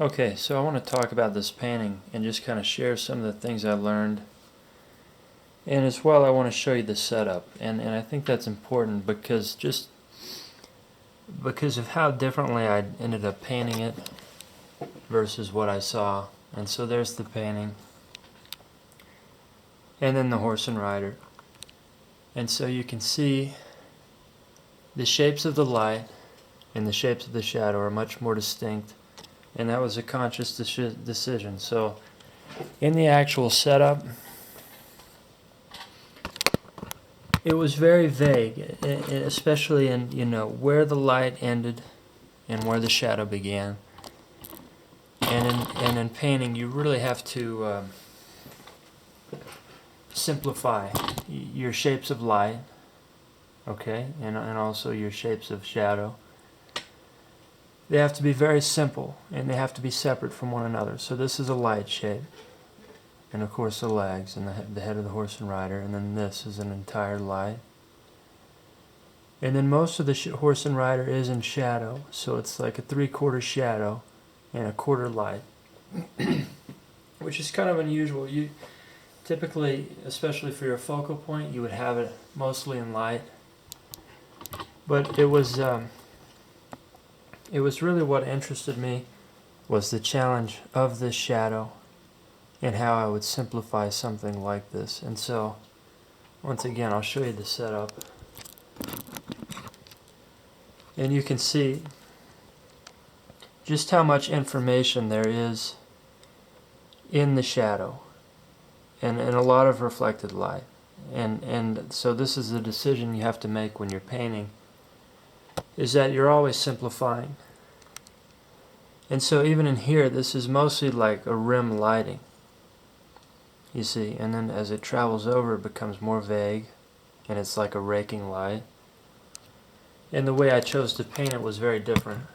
Okay, so I want to talk about this painting and just kind of share some of the things I learned. And as well, I want to show you the setup. And I think that's important because of how differently I ended up painting it versus what I saw. And so there's the painting. And then the horse and rider. And so you can see the shapes of the light and the shapes of the shadow are much more distinct. And that was a conscious decision. So in the actual setup, it was very vague, especially in where the light ended and where the shadow began. And in painting, you really have to simplify your shapes of light, okay, and also your shapes of shadow. They have to be very simple, and they have to be separate from one another. So this is a light shape, and of course the legs and the head of the horse and rider, and then this is an entire light. And then most of the horse and rider is in shadow, so it's like a 3/4 shadow and a quarter light, which is kind of unusual. You typically, especially for your focal point, you would have it mostly in light. But it was really what interested me was the challenge of this shadow and how I would simplify something like this. And so, once again, I'll show you the setup. And you can see just how much information there is in the shadow and a lot of reflected light. And so this is the decision you have to make when you're painting, is that you're always simplifying. And so even in here, this is mostly like a rim lighting, you see, and then as it travels over, it becomes more vague, and it's like a raking light. And the way I chose to paint it was very different.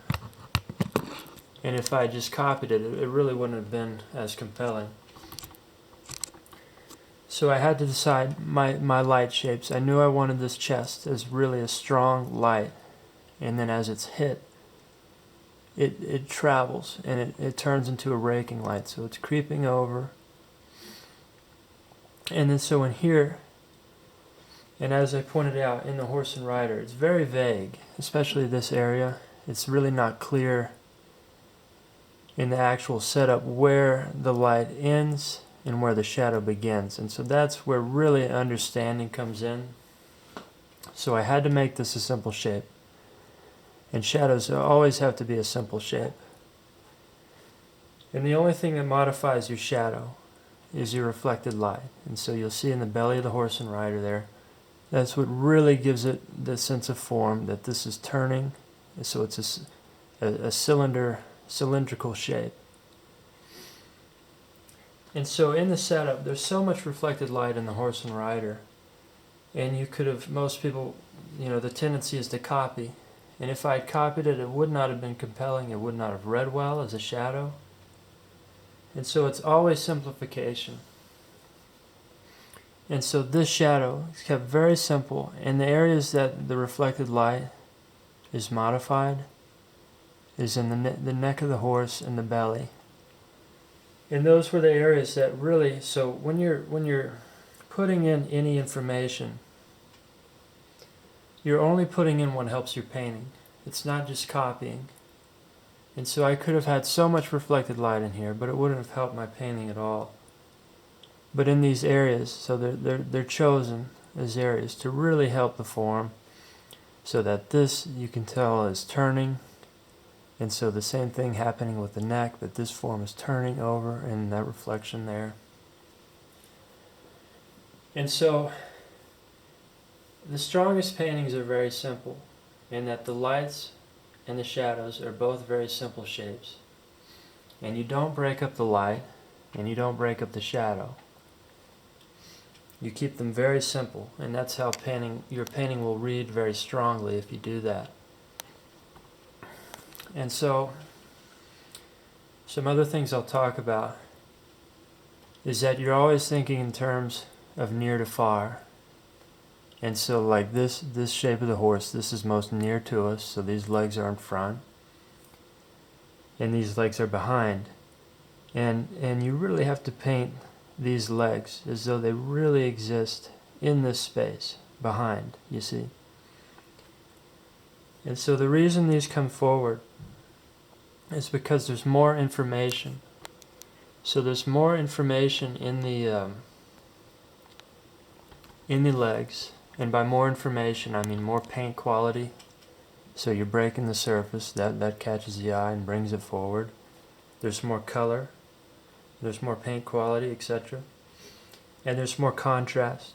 And if I just copied it, it really wouldn't have been as compelling. So I had to decide my light shapes. I knew I wanted this chest as really a strong light, and then as it's hit, it travels and it turns into a raking light. So it's creeping over. And then so in here, and as I pointed out in the horse and rider, it's very vague, especially this area. It's really not clear in the actual setup where the light ends and where the shadow begins. And so that's where really understanding comes in. So I had to make this a simple shape. And shadows always have to be a simple shape. And the only thing that modifies your shadow is your reflected light. And so you'll see in the belly of the horse and rider there, that's what really gives it the sense of form, that this is turning. So it's a cylindrical shape. And so in the setup, there's so much reflected light in the horse and rider. And you could have, most people, the tendency is to copy. And if I had copied it, it would not have been compelling. It would not have read well as a shadow. And so it's always simplification. And so this shadow is kept very simple. And the areas that the reflected light is modified is in the neck of the horse and the belly. And those were the areas that really, so when you're putting in any information, you're only putting in what helps your painting. It's not just copying. And so I could have had so much reflected light in here, but it wouldn't have helped my painting at all. But in these areas, so they're chosen as areas to really help the form, so that this, you can tell, is turning. And so the same thing happening with the neck, that this form is turning over and that reflection there. And so the strongest paintings are very simple, in that the lights and the shadows are both very simple shapes. And you don't break up the light, and you don't break up the shadow. You keep them very simple, and that's how your painting will read very strongly if you do that. And so, some other things I'll talk about is that you're always thinking in terms of near to far. And so like this shape of the horse, this is most near to us, so these legs are in front. and these legs are behind. And you really have to paint these legs as though they really exist in this space behind, you see. And so the reason these come forward is because there's more information. So there's more information in the legs, and by more information I mean more paint quality. So you're breaking the surface, that catches the eye and brings it forward. There's more color, there's more paint quality, etc. And there's more contrast.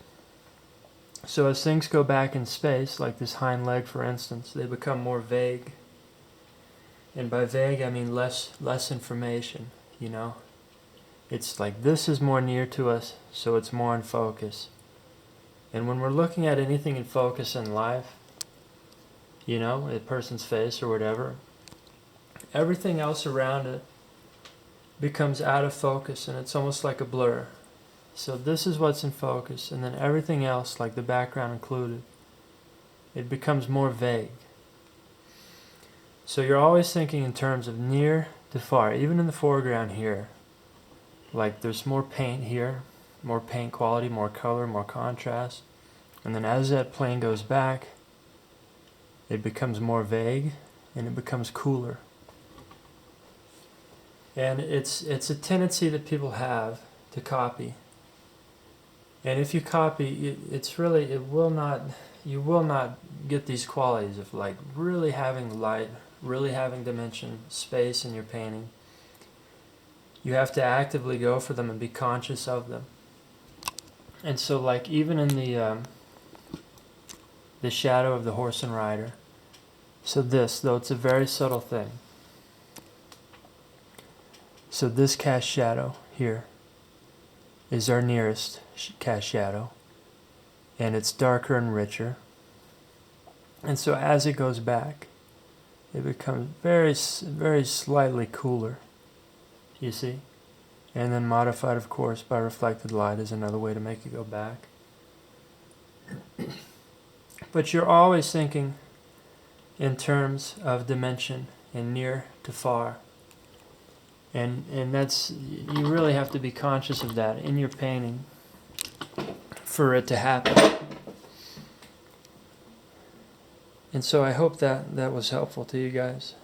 So as things go back in space, like this hind leg for instance, they become more vague. And by vague I mean less information, you know. It's like this is more near to us, so it's more in focus. And when we're looking at anything in focus in life, you know, a person's face or whatever, everything else around it becomes out of focus and it's almost like a blur. So this is what's in focus, and then everything else, like the background included, it becomes more vague. So you're always thinking in terms of near to far, even in the foreground here. Like there's more paint here, more paint quality, more color, more contrast. And then as that plane goes back, it becomes more vague and it becomes cooler. And it's a tendency that people have to copy. And if you copy, you will not get these qualities of like really having light, really having dimension, space in your painting. You have to actively go for them and be conscious of them. And so like even in the shadow of the horse and rider, so this, though it's a very subtle thing, so this cast shadow here is our nearest cast shadow, and it's darker and richer. And so as it goes back, it becomes very, very slightly cooler, you see? And then modified, of course, by reflected light is another way to make it go back. But you're always thinking in terms of dimension and near to far. And that's, you really have to be conscious of that in your painting for it to happen. And so I hope that was helpful to you guys.